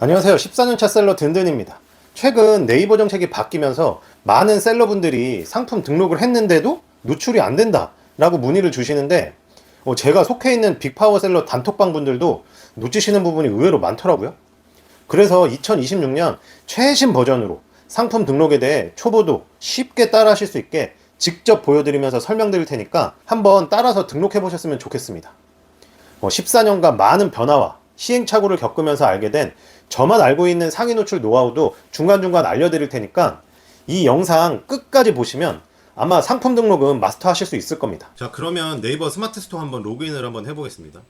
안녕하세요. 14년차 셀러 든든입니다. 최근 네이버 정책이 바뀌면서 많은 셀러분들이 상품 등록을 했는데도 노출이 안 된다 라고 문의를 주시는데, 제가 속해 있는 빅파워 셀러 단톡방 분들도 놓치시는 부분이 의외로 많더라고요. 그래서 2026년 최신 버전으로 상품 등록에 대해 초보도 쉽게 따라 하실 수 있게 직접 보여드리면서 설명드릴 테니까 한번 따라서 등록해 보셨으면 좋겠습니다. 14년간 많은 변화와 시행착오를 겪으면서 알게 된 저만 알고 있는 상위 노출 노하우도 중간중간 알려드릴 테니까 이 영상 끝까지 보시면 아마 상품 등록은 마스터 하실 수 있을 겁니다. 자, 그러면 네이버 스마트 스토어 한번 로그인을 한번 해보겠습니다.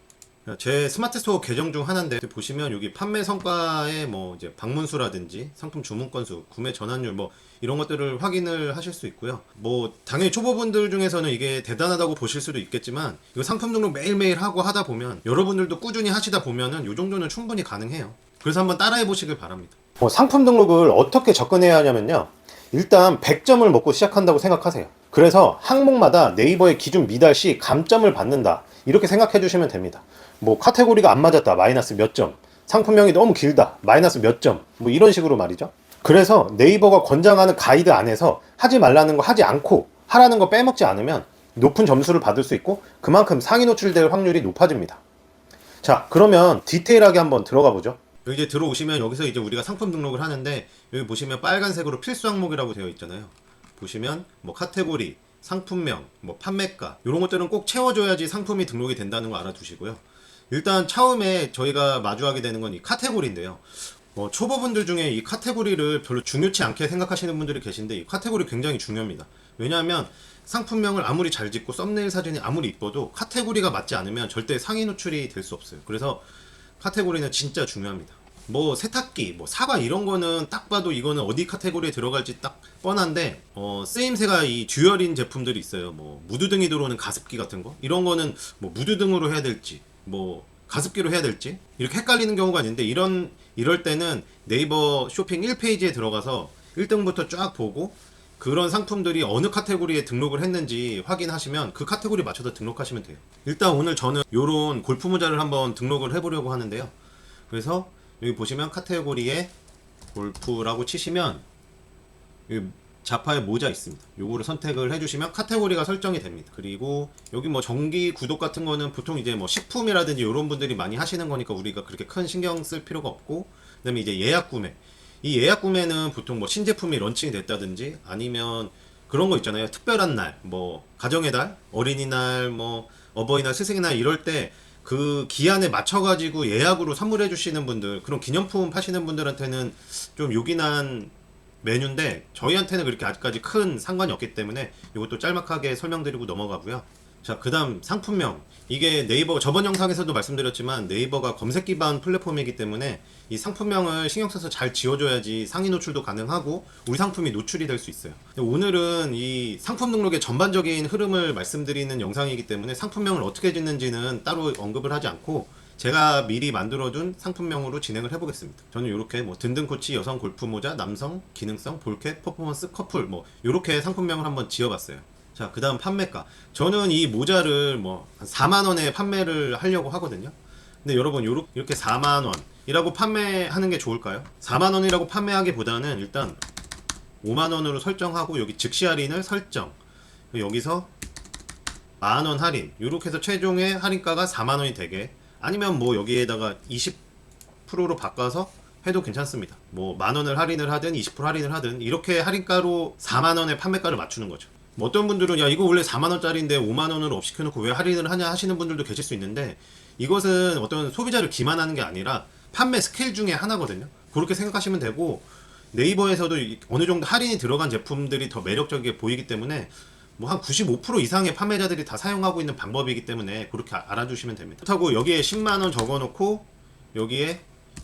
제 스마트 스토어 계정 중 하나인데, 보시면 여기 판매 성과의 뭐 이제 방문수라든지 상품 주문 건수, 구매 전환율 뭐 이런 것들을 확인을 하실 수 있고요. 뭐 당연히 초보분들 중에서는 이게 대단하다고 보실 수도 있겠지만, 이거 상품 등록 매일매일 하고 하다 보면, 여러분들도 꾸준히 하시다 보면은 이 정도는 충분히 가능해요. 그래서 한번 따라해 보시길 바랍니다. 상품 등록을 어떻게 접근해야 하냐면요, 일단 100점을 먹고 시작한다고 생각하세요. 그래서 항목마다 네이버의 기준 미달 시 감점을 받는다, 이렇게 생각해 주시면 됩니다. 뭐 카테고리가 안 맞았다, 마이너스 몇 점, 상품명이 너무 길다, 마이너스 몇 점, 뭐 이런 식으로 말이죠. 그래서 네이버가 권장하는 가이드 안에서 하지 말라는 거 하지 않고 하라는 거 빼먹지 않으면 높은 점수를 받을 수 있고, 그만큼 상위 노출될 확률이 높아집니다. 자, 그러면 디테일하게 한번 들어가 보죠. 여기 이제 들어오시면 여기서 이제 우리가 상품 등록을 하는데, 여기 보시면 빨간색으로 필수 항목이라고 되어 있잖아요. 보시면 뭐 카테고리, 상품명, 뭐 판매가, 이런 것들은 꼭 채워줘야지 상품이 등록이 된다는 거 알아두시고요. 일단 처음에 저희가 마주하게 되는 건 이 카테고리인데요. 초보분들 중에 이 카테고리를 별로 중요치 않게 생각하시는 분들이 계신데, 이 카테고리 굉장히 중요합니다. 왜냐하면 상품명을 아무리 잘 짓고 썸네일 사진이 아무리 이뻐도 카테고리가 맞지 않으면 절대 상위 노출이 될 수 없어요. 그래서 카테고리는 진짜 중요합니다. 뭐 세탁기, 뭐 사과 이런 거는 딱 봐도 이거는 어디 카테고리에 들어갈지 딱 뻔한데, 쓰임새가 이 듀얼인 제품들이 있어요. 뭐 무드등이 들어오는 가습기 같은 거, 이런 거는 뭐 무드등으로 해야 될지 뭐 가습기로 해야 될지 이렇게 헷갈리는 경우가 있는데, 이럴 때는 네이버 쇼핑 1페이지에 들어가서 1등부터 쫙 보고 그런 상품들이 어느 카테고리에 등록을 했는지 확인하시면 그 카테고리 맞춰서 등록하시면 돼요. 일단 오늘 저는 요런 골프 모자를 한번 등록을 해보려고 하는데요. 그래서 여기 보시면 카테고리에 골프라고 치시면 여기 자파의 모자 있습니다. 요거를 선택을 해주시면 카테고리가 설정이 됩니다. 그리고 여기 뭐 정기 구독 같은 거는 보통 이제 뭐 식품이라든지 이런 분들이 많이 하시는 거니까 우리가 그렇게 큰 신경 쓸 필요가 없고, 그 다음에 이제 예약 구매, 이 예약 구매는 보통 뭐 신제품이 런칭이 됐다든지 아니면 그런 거 있잖아요. 특별한 날, 뭐 가정의 달, 어린이날, 뭐 어버이날, 스승의 날 이럴 때 그 기한에 맞춰가지고 예약으로 선물해 주시는 분들, 그런 기념품 파시는 분들한테는 좀 요긴한 메뉴인데, 저희한테는 그렇게 아직까지 큰 상관이 없기 때문에 이것도 짤막하게 설명드리고 넘어가고요. 자, 그 다음 상품명. 이게 네이버, 저번 영상에서도 말씀드렸지만 네이버가 검색 기반 플랫폼이기 때문에 이 상품명을 신경 써서 잘 지어줘야지 상위 노출도 가능하고 우리 상품이 노출이 될 수 있어요. 오늘은 이 상품 등록의 전반적인 흐름을 말씀드리는 영상이기 때문에 상품명을 어떻게 짓는지는 따로 언급을 하지 않고 제가 미리 만들어둔 상품명으로 진행을 해보겠습니다. 저는 이렇게 뭐 든든 코치, 여성 골프 모자, 남성 기능성, 볼캡, 퍼포먼스, 커플 뭐 이렇게 상품명을 한번 지어봤어요. 자, 그 다음 판매가. 저는 이 모자를 뭐 한 4만원에 판매를 하려고 하거든요. 근데 여러분, 이렇게 4만원이라고 판매하는 게 좋을까요? 4만원이라고 판매하기보다는 일단 5만원으로 설정하고 여기 즉시 할인을 설정, 여기서 만원 할인, 이렇게 해서 최종의 할인가가 4만원이 되게, 아니면 뭐 여기에다가 20%로 바꿔서 해도 괜찮습니다. 뭐 만원을 할인을 하든 20% 할인을 하든 이렇게 할인가로 4만원의 판매가를 맞추는 거죠. 뭐 어떤 분들은 야, 이거 원래 4만원짜리인데 5만원으로 업시켜놓고 왜 할인을 하냐 하시는 분들도 계실 수 있는데, 이것은 어떤 소비자를 기만하는 게 아니라 판매 스케일 중에 하나거든요. 그렇게 생각하시면 되고, 네이버에서도 어느 정도 할인이 들어간 제품들이 더 매력적이게 보이기 때문에 뭐 한 95% 이상의 판매자들이 다 사용하고 있는 방법이기 때문에 그렇게 알아주시면 됩니다. 그렇다고 여기에 10만원 적어놓고 여기에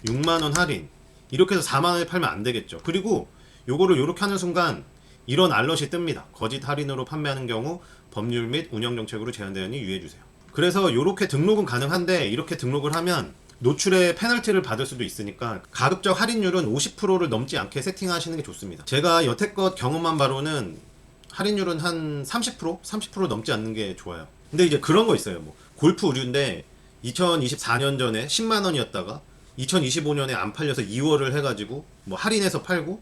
6만원 할인, 이렇게 해서 4만원에 팔면 안 되겠죠. 그리고 요거를 요렇게 하는 순간 이런 알럿이 뜹니다. 거짓 할인으로 판매하는 경우 법률 및 운영정책으로 제한되었으니 유의해주세요. 그래서 이렇게 등록은 가능한데, 이렇게 등록을 하면 노출에 페널티를 받을 수도 있으니까 가급적 할인율은 50%를 넘지 않게 세팅하시는 게 좋습니다. 제가 여태껏 경험한 바로는 할인율은 한 30% 넘지 않는 게 좋아요. 근데 이제 그런 거 있어요. 뭐 골프 의류인데 2024년 전에 10만원이었다가 2025년에 안 팔려서 2월을 해가지고 뭐 할인해서 팔고,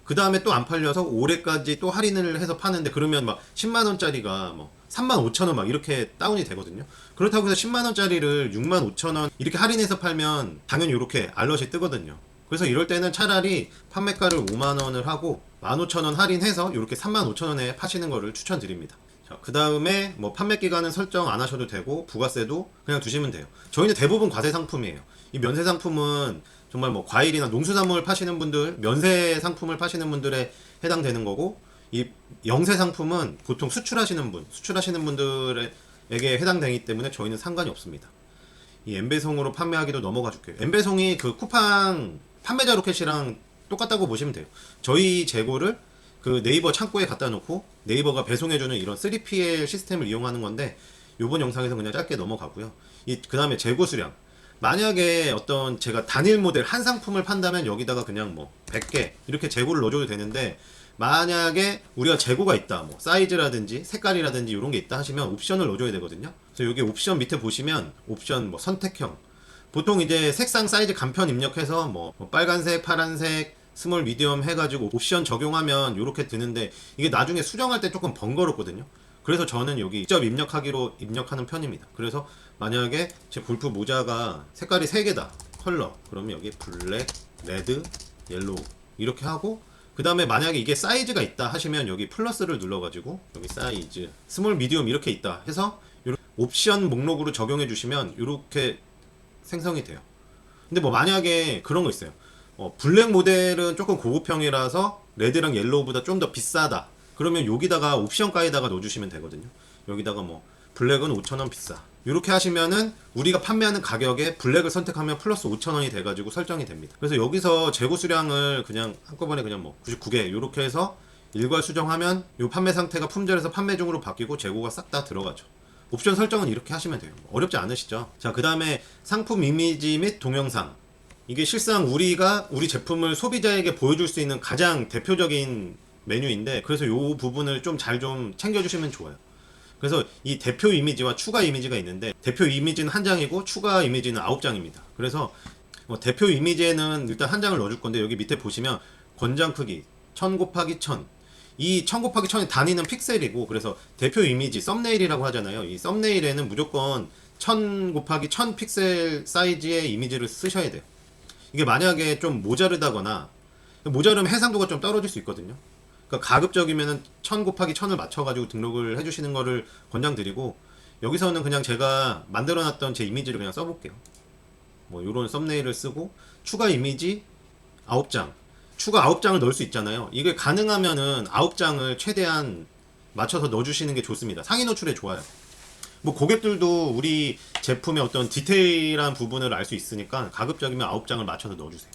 그 다음에 또 안 팔려서 올해까지 또 할인을 해서 파는데, 그러면 막 10만 원짜리가 뭐 3만 5천 원 막 이렇게 다운이 되거든요. 그렇다고 해서 10만 원짜리를 6만 5천 원 이렇게 할인해서 팔면 당연히 이렇게 알럿이 뜨거든요. 그래서 이럴 때는 차라리 판매가를 5만 원을 하고 15,000원 할인해서 이렇게 3만 5천 원에 파시는 거를 추천드립니다. 그 다음에 뭐 판매 기간은 설정 안 하셔도 되고, 부가세도 그냥 두시면 돼요. 저희는 대부분 과세 상품이에요. 이 면세 상품은 정말 뭐 과일이나 농수산물 파시는 분들, 면세 상품을 파시는 분들에 해당되는 거고, 이 영세 상품은 보통 수출하시는 분들에게 해당되기 때문에 저희는 상관이 없습니다. 이 엠베송으로 판매하기도 넘어가 줄게요. 엠베송이 그 쿠팡 판매자 로켓이랑 똑같다고 보시면 돼요. 저희 재고를 그 네이버 창고에 갖다 놓고 네이버가 배송해주는 이런 3PL 시스템을 이용하는 건데, 요번 영상에서 그냥 짧게 넘어가고요. 그 다음에 재고 수량. 만약에 어떤 제가 단일 모델 한 상품을 판다면 여기다가 그냥 뭐 100개 이렇게 재고를 넣어줘도 되는데, 만약에 우리가 재고가 있다, 뭐 사이즈라든지 색깔이라든지 이런 게 있다 하시면 옵션을 넣어줘야 되거든요. 그래서 여기 옵션 밑에 보시면 옵션 뭐 선택형, 보통 이제 색상 사이즈 간편 입력해서 뭐 빨간색, 파란색, 스몰, 미디엄 해가지고 옵션 적용하면 이렇게 드는데, 이게 나중에 수정할 때 조금 번거롭거든요. 그래서 저는 여기 직접 입력하기로 입력하는 편입니다. 그래서 만약에 제 골프 모자가 색깔이 3개다 컬러, 그러면 여기 블랙, 레드, 옐로우 이렇게 하고, 그 다음에 만약에 이게 사이즈가 있다 하시면 여기 플러스를 눌러가지고 여기 사이즈, 스몰, 미디엄 이렇게 있다 해서 옵션 목록으로 적용해 주시면 이렇게 생성이 돼요. 근데 뭐 만약에 그런 거 있어요. 블랙 모델은 조금 고급형이라서 레드랑 옐로우보다 좀 더 비싸다, 그러면 여기다가 옵션가에다가 넣어주시면 되거든요. 여기다가 뭐 블랙은 5,000원 비싸, 이렇게 하시면은 우리가 판매하는 가격에 블랙을 선택하면 플러스 5,000원이 돼가지고 설정이 됩니다. 그래서 여기서 재고 수량을 그냥 한꺼번에 그냥 뭐 99개 이렇게 해서 일괄 수정하면 이 판매 상태가 품절에서 판매 중으로 바뀌고 재고가 싹 다 들어가죠. 옵션 설정은 이렇게 하시면 돼요. 어렵지 않으시죠? 자, 그 다음에 상품 이미지 및 동영상. 이게 실상 우리가 우리 제품을 소비자에게 보여줄 수 있는 가장 대표적인 메뉴인데, 그래서 이 부분을 좀 잘 좀 챙겨주시면 좋아요. 그래서 이 대표 이미지와 추가 이미지가 있는데, 대표 이미지는 한 장이고 추가 이미지는 9장입니다. 그래서 대표 이미지에는 일단 한 장을 넣어줄 건데, 여기 밑에 보시면 권장 크기 1000 곱하기 1000, 이 1000 곱하기 1000의 단위는 픽셀이고, 그래서 대표 이미지 썸네일이라고 하잖아요. 이 썸네일에는 무조건 1000 곱하기 1000 픽셀 사이즈의 이미지를 쓰셔야 돼요. 이게 만약에 좀 모자르다거나, 모자르면 해상도가 좀 떨어질 수 있거든요. 그러니까 가급적이면은 1000 곱하기 1000을 맞춰가지고 등록을 해주시는 거를 권장드리고, 여기서는 그냥 제가 만들어놨던 제 이미지를 그냥 써볼게요. 뭐 요런 썸네일을 쓰고, 추가 이미지 9장, 추가 9장을 넣을 수 있잖아요. 이게 가능하면은 9장을 최대한 맞춰서 넣어주시는 게 좋습니다. 상위 노출에 좋아요. 뭐 고객들도 우리 제품의 어떤 디테일한 부분을 알 수 있으니까 가급적이면 9장을 맞춰서 넣어주세요.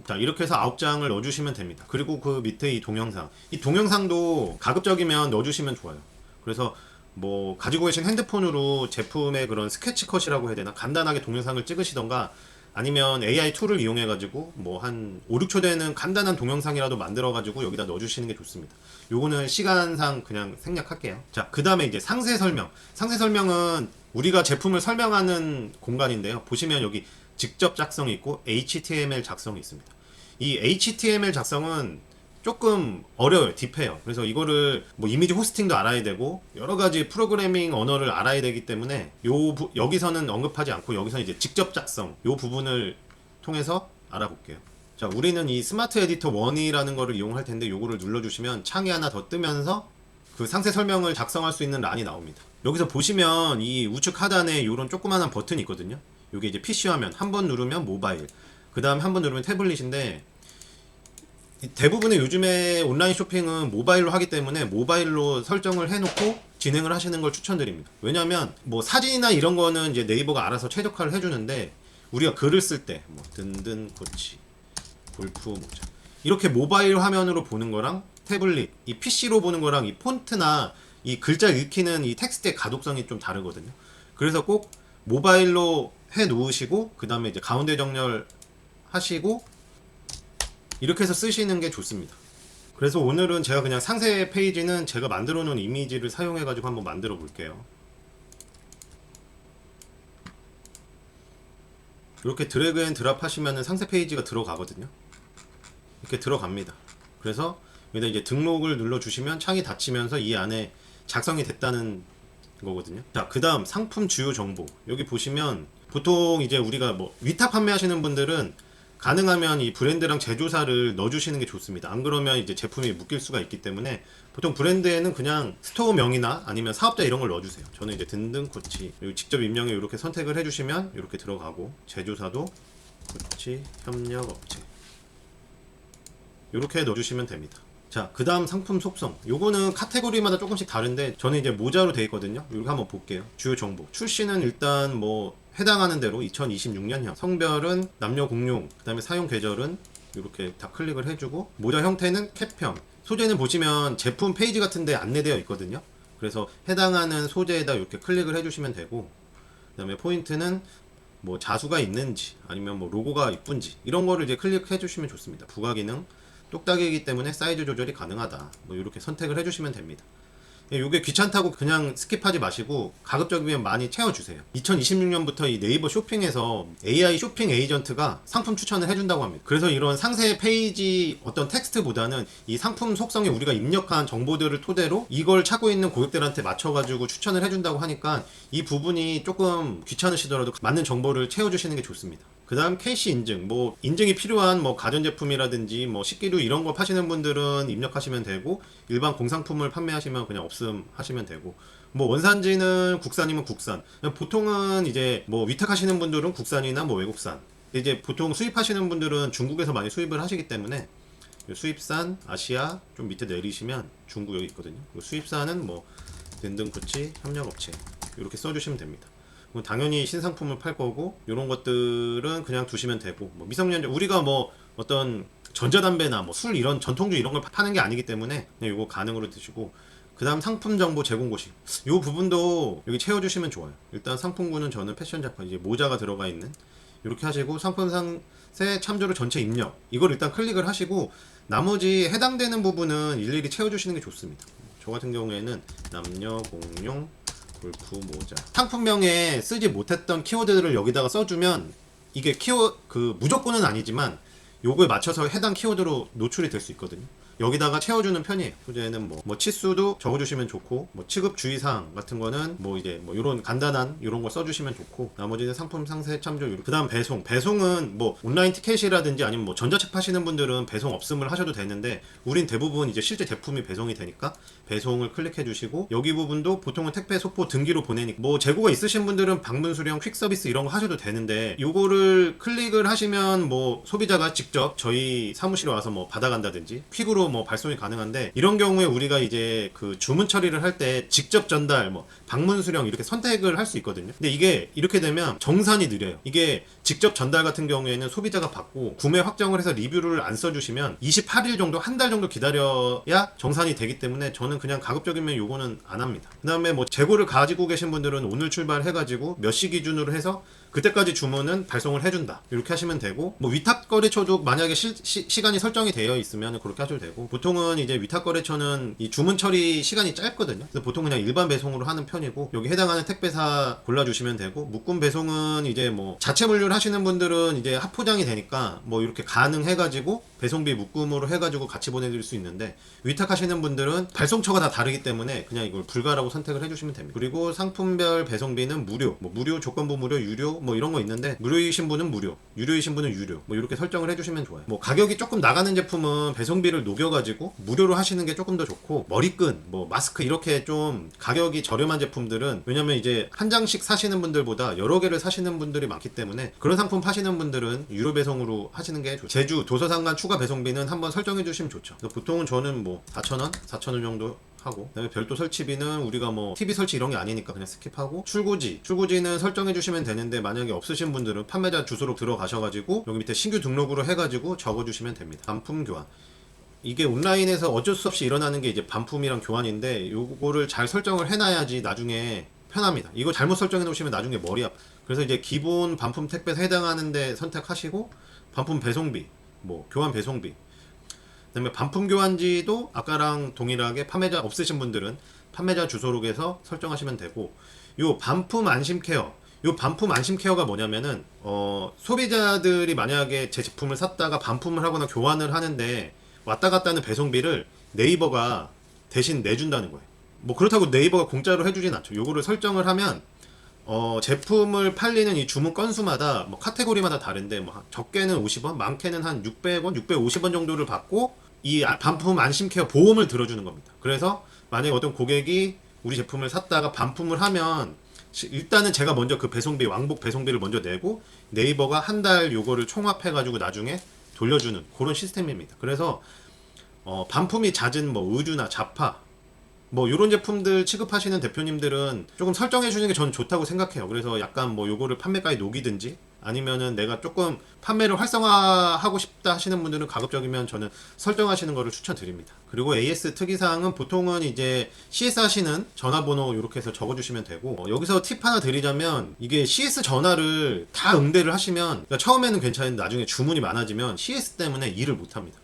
자, 이렇게 해서 9장을 넣어주시면 됩니다. 그리고 그 밑에 이 동영상도 가급적이면 넣어주시면 좋아요. 그래서 뭐 가지고 계신 핸드폰으로 제품의 그런 스케치컷이라고 해야 되나, 간단하게 동영상을 찍으시던가, 아니면 AI 툴을 이용해 가지고 뭐 한 5, 6초 되는 간단한 동영상이라도 만들어 가지고 여기다 넣어주시는 게 좋습니다. 요거는 시간상 그냥 생략할게요. 자, 그 다음에 이제 상세 설명은 우리가 제품을 설명하는 공간인데요. 보시면 여기 직접 작성이 있고 HTML 작성이 있습니다. 이 HTML 작성은 조금 어려워요. 딥해요. 그래서 이거를 뭐 이미지 호스팅도 알아야 되고 여러 가지 프로그래밍 언어를 알아야 되기 때문에 여기서는 언급하지 않고, 여기서는 이제 직접 작성 요 부분을 통해서 알아볼게요. 자, 우리는 이 스마트 에디터 1이라는 거를 이용할 텐데, 요거를 눌러주시면 창이 하나 더 뜨면서 그 상세 설명을 작성할 수 있는 란이 나옵니다. 여기서 보시면 이 우측 하단에 이런 조그만한 버튼이 있거든요. 요게 이제 PC 화면, 한 번 누르면 모바일, 그 다음 한 번 누르면 태블릿인데, 대부분의 요즘에 온라인 쇼핑은 모바일로 하기 때문에 모바일로 설정을 해놓고 진행을 하시는 걸 추천드립니다. 왜냐면 뭐 사진이나 이런 거는 이제 네이버가 알아서 최적화를 해주는데, 우리가 글을 쓸 때 뭐 든든 코치, 골프 모자, 이렇게 모바일 화면으로 보는 거랑 태블릿, 이 PC로 보는 거랑 이 폰트나 이 글자 읽히는 이 텍스트의 가독성이 좀 다르거든요. 그래서 꼭 모바일로 해 놓으시고, 그 다음에 이제 가운데 정렬 하시고 이렇게 해서 쓰시는 게 좋습니다. 그래서 오늘은 제가 그냥 상세 페이지는 제가 만들어 놓은 이미지를 사용해 가지고 한번 만들어 볼게요. 이렇게 드래그 앤 드랍 하시면은 상세 페이지가 들어가거든요. 이렇게 들어갑니다. 그래서 여기다 이제 등록을 눌러주시면 창이 닫히면서 이 안에 작성이 됐다는 거거든요. 자, 그 다음 상품 주요 정보. 여기 보시면 보통 이제 우리가 뭐 위탁 판매하시는 분들은 가능하면 이 브랜드랑 제조사를 넣어주시는 게 좋습니다. 안 그러면 이제 제품이 묶일 수가 있기 때문에 보통 브랜드에는 그냥 스토어명이나 아니면 사업자 이런 걸 넣어주세요. 저는 이제 든든코치 직접 임명에 이렇게 선택을 해주시면 이렇게 들어가고, 제조사도 코치 협력업체 이렇게 넣어주시면 됩니다. 자, 그 다음 상품 속성. 요거는 카테고리마다 조금씩 다른데 저는 이제 모자로 되어 있거든요. 이거 한번 볼게요. 주요 정보. 출시는 일단 뭐 해당하는 대로 2026년형. 성별은 남녀 공용. 그 다음에 사용 계절은 이렇게 다 클릭을 해주고, 모자 형태는 캡형. 소재는 보시면 제품 페이지 같은데 안내되어 있거든요. 그래서 해당하는 소재에다 이렇게 클릭을 해주시면 되고, 그 다음에 포인트는 뭐 자수가 있는지 아니면 뭐 로고가 이쁜지 이런 거를 이제 클릭해 주시면 좋습니다. 부가 기능 똑딱이기 때문에 사이즈 조절이 가능하다. 뭐 이렇게 선택을 해주시면 됩니다. 이게 귀찮다고 그냥 스킵하지 마시고 가급적이면 많이 채워주세요. 2026년부터 이 네이버 쇼핑에서 AI 쇼핑 에이전트가 상품 추천을 해준다고 합니다. 그래서 이런 상세 페이지 어떤 텍스트보다는 이 상품 속성에 우리가 입력한 정보들을 토대로 이걸 찾고 있는 고객들한테 맞춰가지고 추천을 해준다고 하니까 이 부분이 조금 귀찮으시더라도 맞는 정보를 채워주시는 게 좋습니다. 그 다음 KC 인증, 뭐 인증이 필요한 뭐 가전제품이라든지 뭐 식기류 이런 거 파시는 분들은 입력하시면 되고, 일반 공산품을 판매하시면 그냥 없음 하시면 되고, 뭐 원산지는 국산이면 국산. 보통은 이제 뭐 위탁하시는 분들은 국산이나 뭐 외국산. 이제 보통 수입하시는 분들은 중국에서 많이 수입을 하시기 때문에 수입산 아시아 좀 밑에 내리시면 중국 여기 있거든요. 수입산은 뭐 든든코치 협력업체 이렇게 써주시면 됩니다. 당연히 신상품을 팔 거고, 이런 것들은 그냥 두시면 되고, 뭐 미성년자 우리가 뭐 어떤 전자담배나 뭐 술 이런 전통주 이런 걸 파는 게 아니기 때문에 그냥 이거 가능으로 드시고, 그 다음 상품 정보 제공 고시 이 부분도 여기 채워주시면 좋아요. 일단 상품군은 저는 패션 잡화 이제 모자가 들어가 있는 이렇게 하시고, 상품 상세 참조로 전체 입력 이걸 일단 클릭을 하시고, 나머지 해당되는 부분은 일일이 채워주시는 게 좋습니다. 저 같은 경우에는 남녀 공용 골프 모자 상품명에 쓰지 못했던 키워드들을 여기다가 써주면 이게 무조건은 아니지만 요거에 맞춰서 해당 키워드로 노출이 될 수 있거든요. 여기다가 채워주는 편이에요. 소재는 뭐 치수도 적어주시면 좋고, 뭐 취급 주의사항 같은 거는 뭐 이제 뭐 요런 간단한 요런 거 써주시면 좋고, 나머지는 상품 상세 참조. 그 다음 배송은 뭐 온라인 티켓이라든지 아니면 뭐 전자책 파시는 분들은 배송 없음을 하셔도 되는데, 우린 대부분 이제 실제 제품이 배송이 되니까 배송을 클릭해 주시고, 여기 부분도 보통은 택배 소포 등기로 보내니까 뭐 재고가 있으신 분들은 방문 수령 퀵 서비스 이런 거 하셔도 되는데, 요거를 클릭을 하시면 뭐 소비자가 직접 저희 사무실에 와서 뭐 받아간다든지 퀵으로 뭐 발송이 가능한데, 이런 경우에 우리가 이제 그 주문 처리를 할 때 직접 전달 뭐 방문 수령 이렇게 선택을 할 수 있거든요. 근데 이게 이렇게 되면 정산이 느려요. 이게 직접 전달 같은 경우에는 소비자가 받고 구매 확정을 해서 리뷰를 안 써주시면 28일 정도 한 달 정도 기다려야 정산이 되기 때문에 저는 그냥 가급적이면 요거는 안 합니다. 그 다음에 뭐 재고를 가지고 계신 분들은 오늘 출발해가지고 몇 시 기준으로 해서 그때까지 주문은 발송을 해준다 이렇게 하시면 되고, 뭐 위탁거래처도 만약에 시간이 설정이 되어 있으면 그렇게 하셔도 되고, 보통은 이제 위탁거래처는 이 주문 처리 시간이 짧거든요. 그래서 보통 그냥 일반 배송으로 하는 편이고, 여기 해당하는 택배사 골라주시면 되고, 묶음 배송은 이제 뭐 자체 분류를 하시는 분들은 이제 합포장이 되니까 뭐 이렇게 가능해가지고 배송비 묶음으로 해가지고 같이 보내드릴 수 있는데, 위탁하시는 분들은 발송처가 다 다르기 때문에 그냥 이걸 불가라고 선택을 해주시면 됩니다. 그리고 상품별 배송비는 무료, 뭐 무료, 조건부 무료, 유료 뭐 이런 거 있는데, 무료이신 분은 무료, 유료이신 분은 유료, 뭐 이렇게 설정을 해주시면 좋아요. 뭐 가격이 조금 나가는 제품은 배송비를 녹여가지고 무료로 하시는 게 조금 더 좋고, 머리끈, 뭐 마스크 이렇게 좀 가격이 저렴한 제품들은, 왜냐면 이제 한 장씩 사시는 분들보다 여러 개를 사시는 분들이 많기 때문에 그런 상품 파시는 분들은 유료 배송으로 하시는 게 좋죠. 제주 도서상간 추가 배송비는 한번 설정해 주시면 좋죠. 보통은 저는 뭐 4,000원 정도 하고, 그다음에 별도 설치비는 우리가 뭐 TV 설치 이런 게 아니니까 그냥 스킵하고, 출고지는 설정해 주시면 되는데, 만약에 없으신 분들은 판매자 주소로 들어가셔가지고 여기 밑에 신규 등록으로 해가지고 적어주시면 됩니다. 반품 교환, 이게 온라인에서 어쩔 수 없이 일어나는 게 이제 반품이랑 교환인데, 요거를 잘 설정을 해놔야지 나중에 편합니다. 이거 잘못 설정해 놓으시면 나중에 머리 아파. 그래서 이제 기본 반품 택배에 해당하는데 선택하시고, 반품 배송비, 뭐 교환 배송비, 그다음에 반품 교환지도 아까랑 동일하게 판매자 없으신 분들은 판매자 주소록에서 설정하시면 되고, 요 반품 안심 케어 요 반품 안심 케어가 뭐냐면은 소비자들이 만약에 제 제품을 샀다가 반품을 하거나 교환을 하는데 왔다 갔다 하는 배송비를 네이버가 대신 내준다는 거예요. 뭐 그렇다고 네이버가 공짜로 해주진 않죠. 요거를 설정을 하면 제품을 팔리는 이 주문 건수마다 뭐 카테고리마다 다른데 뭐 적게는 50원, 많게는 한 600원, 650원 정도를 받고 이 반품 안심 케어 보험을 들어주는 겁니다. 그래서 만약에 어떤 고객이 우리 제품을 샀다가 반품을 하면 일단은 제가 먼저 그 배송비 왕복 배송비를 먼저 내고 네이버가 한 달 요거를 총합해 가지고 나중에 돌려주는 그런 시스템입니다. 그래서 반품이 잦은 뭐 의류나 자파 뭐 이런 제품들 취급하시는 대표님들은 조금 설정해 주는 게 저는 좋다고 생각해요. 그래서 약간 뭐 요거를 판매가에 녹이든지 아니면은 내가 조금 판매를 활성화하고 싶다 하시는 분들은 가급적이면 저는 설정하시는 거를 추천드립니다. 그리고 AS 특이사항은 보통은 이제 CS 하시는 전화번호 이렇게 해서 적어주시면 되고 여기서 팁 하나 드리자면 이게 CS 전화를 다 응대를 하시면 그러니까 처음에는 괜찮은데 나중에 주문이 많아지면 CS 때문에 일을 못합니다.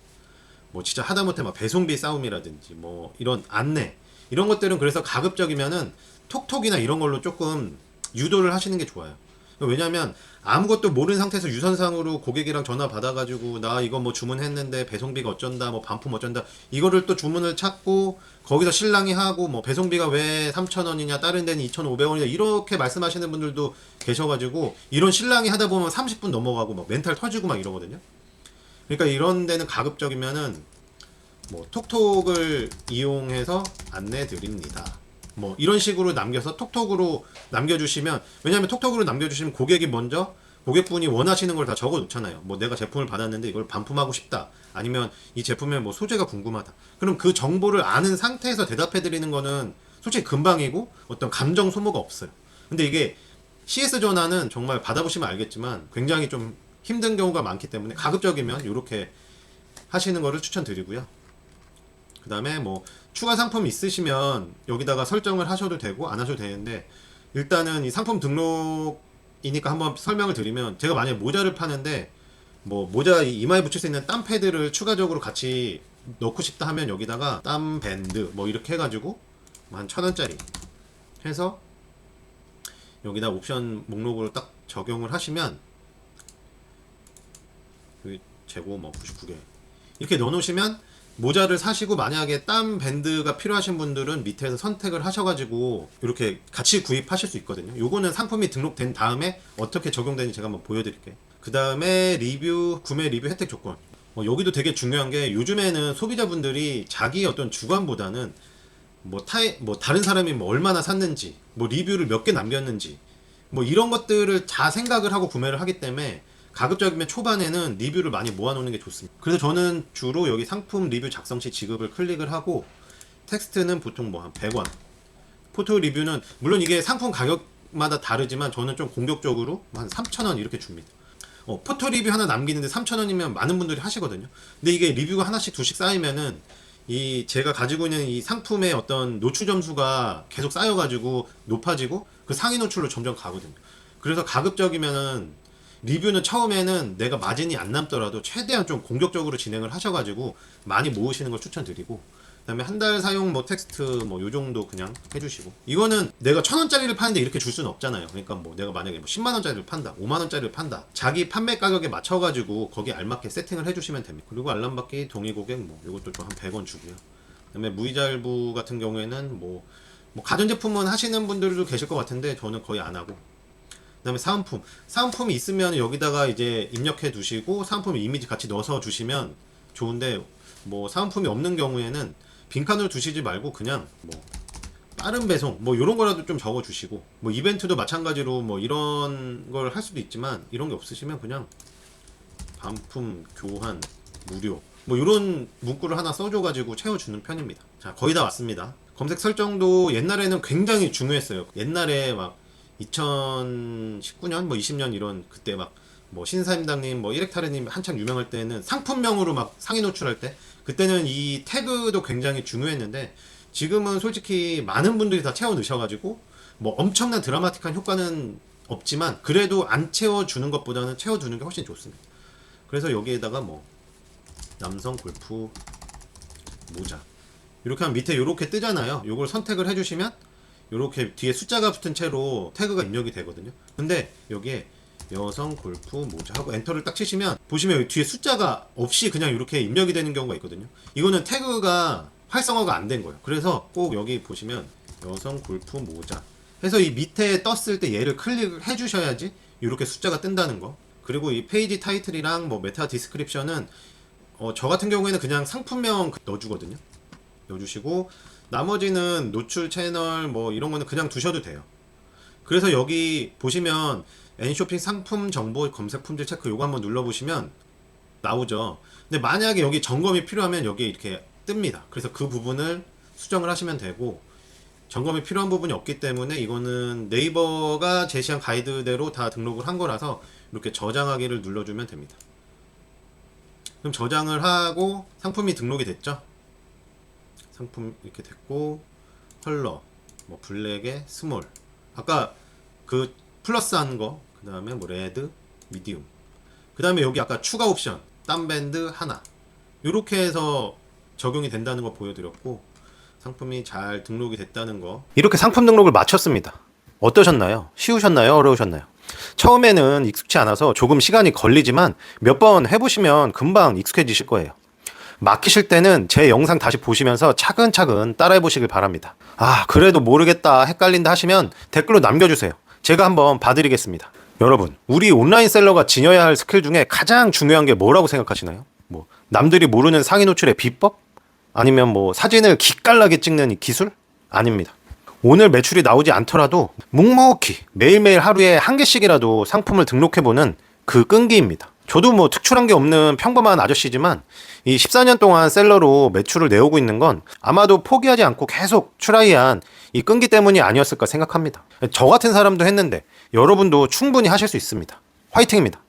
뭐 진짜 하다못해 막 배송비 싸움이라든지 뭐 이런 안내 이런 것들은 그래서 가급적이면은 톡톡이나 이런 걸로 조금 유도를 하시는 게 좋아요. 왜냐면 아무것도 모르는 상태에서 유선상으로 고객이랑 전화 받아가지고 나 이거 뭐 주문했는데 배송비가 어쩐다 뭐 반품 어쩐다 이거를 또 주문을 찾고 거기서 실랑이 하고 뭐 배송비가 왜 3,000원이냐 다른 데는 2,500원이냐 이렇게 말씀하시는 분들도 계셔가지고 이런 실랑이 하다 보면 30분 넘어가고 막 멘탈 터지고 막 이러거든요. 그러니까 이런 데는 가급적이면은 뭐 톡톡을 이용해서 안내 드립니다. 뭐 이런 식으로 남겨서 톡톡으로 남겨주시면 왜냐하면 톡톡으로 남겨주시면 고객이 먼저 고객분이 원하시는 걸 다 적어 놓잖아요. 뭐 내가 제품을 받았는데 이걸 반품하고 싶다. 아니면 이 제품의 뭐 소재가 궁금하다. 그럼 그 정보를 아는 상태에서 대답해 드리는 거는 솔직히 금방이고 어떤 감정 소모가 없어요. 근데 이게 CS 전화는 정말 받아보시면 알겠지만 굉장히 좀 힘든 경우가 많기 때문에 가급적이면 이렇게 하시는 거를 추천드리고요. 그 다음에 뭐 추가 상품 있으시면 여기다가 설정을 하셔도 되고 안 하셔도 되는데 일단은 이 상품 등록이니까 한번 설명을 드리면 제가 만약에 모자를 파는데 뭐 모자 이마에 붙일 수 있는 땀 패드를 추가적으로 같이 넣고 싶다 하면 여기다가 땀 밴드 뭐 이렇게 해가지고 한 1,000원짜리 해서 여기다 옵션 목록으로 딱 적용을 하시면 재고 뭐 99개 이렇게 넣어놓으시면 모자를 사시고 만약에 땀 밴드가 필요하신 분들은 밑에서 선택을 하셔가지고 이렇게 같이 구입하실 수 있거든요. 요거는 상품이 등록된 다음에 어떻게 적용되는지 제가 한번 보여드릴게요. 그 다음에 리뷰, 구매 리뷰 혜택 조건. 여기도 되게 중요한 게 요즘에는 소비자분들이 자기 어떤 주관보다는 뭐 다른 사람이 뭐 얼마나 샀는지, 뭐 리뷰를 몇 개 남겼는지, 뭐 이런 것들을 다 생각을 하고 구매를 하기 때문에 가급적이면 초반에는 리뷰를 많이 모아놓는 게 좋습니다. 그래서 저는 주로 여기 상품 리뷰 작성 시 지급을 클릭을 하고 텍스트는 보통 뭐 한 100원 포토 리뷰는 물론 이게 상품 가격마다 다르지만 저는 좀 공격적으로 한 3,000원 이렇게 줍니다. 포토 리뷰 하나 남기는데 3,000원이면 많은 분들이 하시거든요. 근데 이게 리뷰가 하나씩 두씩 쌓이면은 이 제가 가지고 있는 이 상품의 어떤 노출 점수가 계속 쌓여가지고 높아지고 그 상위 노출로 점점 가거든요. 그래서 가급적이면은 리뷰는 처음에는 내가 마진이 안 남더라도 최대한 좀 공격적으로 진행을 하셔가지고 많이 모으시는 걸 추천드리고 그 다음에 한 달 사용 뭐 텍스트 뭐 요 정도 그냥 해주시고 이거는 내가 1,000원짜리를 파는데 이렇게 줄 수는 없잖아요. 그러니까 뭐 내가 만약에 뭐 10만원짜리를 판다 5만원짜리를 판다 자기 판매 가격에 맞춰가지고 거기에 알맞게 세팅을 해주시면 됩니다. 그리고 알람받기 동의 고객 뭐 이것도 좀 한 100원 주고요. 그 다음에 무이자 할부 같은 경우에는 뭐 가전제품은 하시는 분들도 계실 것 같은데 저는 거의 안 하고 그 다음에 사은품이 있으면 여기다가 이제 입력해 두시고 사은품 이미지 같이 넣어서 주시면 좋은데 뭐 사은품이 없는 경우에는 빈칸으로 두시지 말고 그냥 뭐 빠른 배송 뭐 이런 거라도 좀 적어 주시고 뭐 이벤트도 마찬가지로 뭐 이런 걸 할 수도 있지만 이런 게 없으시면 그냥 반품 교환 무료 뭐 이런 문구를 하나 써줘 가지고 채워주는 편입니다. 자 거의 다 왔습니다. 검색 설정도 옛날에는 굉장히 중요했어요. 옛날에 막 2019년 뭐 20년 이런 그때 막 뭐 신사임당님 뭐 이렉타르님 한창 유명할 때는 상품명으로 막 상위 노출할 때 그때는 이 태그도 굉장히 중요했는데 지금은 솔직히 많은 분들이 다 채워 넣으셔가지고 뭐 엄청난 드라마틱한 효과는 없지만 그래도 안 채워주는 것보다는 채워두는 게 훨씬 좋습니다. 그래서 여기에다가 뭐 남성 골프 모자 이렇게 하면 밑에 이렇게 뜨잖아요. 이걸 선택을 해주시면 이렇게 뒤에 숫자가 붙은 채로 태그가 입력이 되거든요. 근데 여기에 여성 골프 모자 하고 엔터를 딱 치시면 보시면 여기 뒤에 숫자가 없이 그냥 이렇게 입력이 되는 경우가 있거든요. 이거는 태그가 활성화가 안 된 거예요. 그래서 꼭 여기 보시면 여성 골프 모자 해서 이 밑에 떴을 때 얘를 클릭을 해주셔야지 이렇게 숫자가 뜬다는 거. 그리고 이 페이지 타이틀이랑 뭐 메타 디스크립션은 저 같은 경우에는 그냥 상품명 넣어주거든요. 넣어주시고 나머지는 노출 채널 뭐 이런 거는 그냥 두셔도 돼요. 그래서 여기 보시면 N쇼핑 상품 정보 검색 품질 체크 요거 한번 눌러보시면 나오죠. 근데 만약에 여기 점검이 필요하면 여기 이렇게 뜹니다. 그래서 그 부분을 수정을 하시면 되고, 점검이 필요한 부분이 없기 때문에 이거는 네이버가 제시한 가이드대로 다 등록을 한 거라서 이렇게 저장하기를 눌러주면 됩니다. 그럼 저장을 하고 상품이 등록이 됐죠. 상품 이렇게 됐고, 컬러 뭐 블랙에 스몰, 아까 그 플러스 한 거, 그 다음에 뭐 레드, 미디움, 그 다음에 여기 아까 추가 옵션 땀밴드 하나, 이렇게 해서 적용이 된다는 거 보여드렸고, 상품이 잘 등록이 됐다는 거. 이렇게 상품 등록을 마쳤습니다. 어떠셨나요? 쉬우셨나요? 어려우셨나요? 처음에는 익숙치 않아서 조금 시간이 걸리지만 몇 번 해보시면 금방 익숙해지실 거예요. 막히실 때는 제 영상 다시 보시면서 차근차근 따라해 보시길 바랍니다. 아, 그래도 모르겠다, 헷갈린다 하시면 댓글로 남겨주세요. 제가 한번 봐드리겠습니다. 여러분, 우리 온라인 셀러가 지녀야 할 스킬 중에 가장 중요한 게 뭐라고 생각하시나요? 뭐 남들이 모르는 상위 노출의 비법? 아니면 뭐 사진을 기깔나게 찍는 이 기술? 아닙니다. 오늘 매출이 나오지 않더라도 묵묵히 매일매일 하루에 한 개씩이라도 상품을 등록해보는 그 끈기입니다. 저도 뭐 특출한 게 없는 평범한 아저씨지만 이 14년 동안 셀러로 매출을 내오고 있는 건 아마도 포기하지 않고 계속 트라이한 이 끈기 때문이 아니었을까 생각합니다. 저 같은 사람도 했는데 여러분도 충분히 하실 수 있습니다. 화이팅입니다.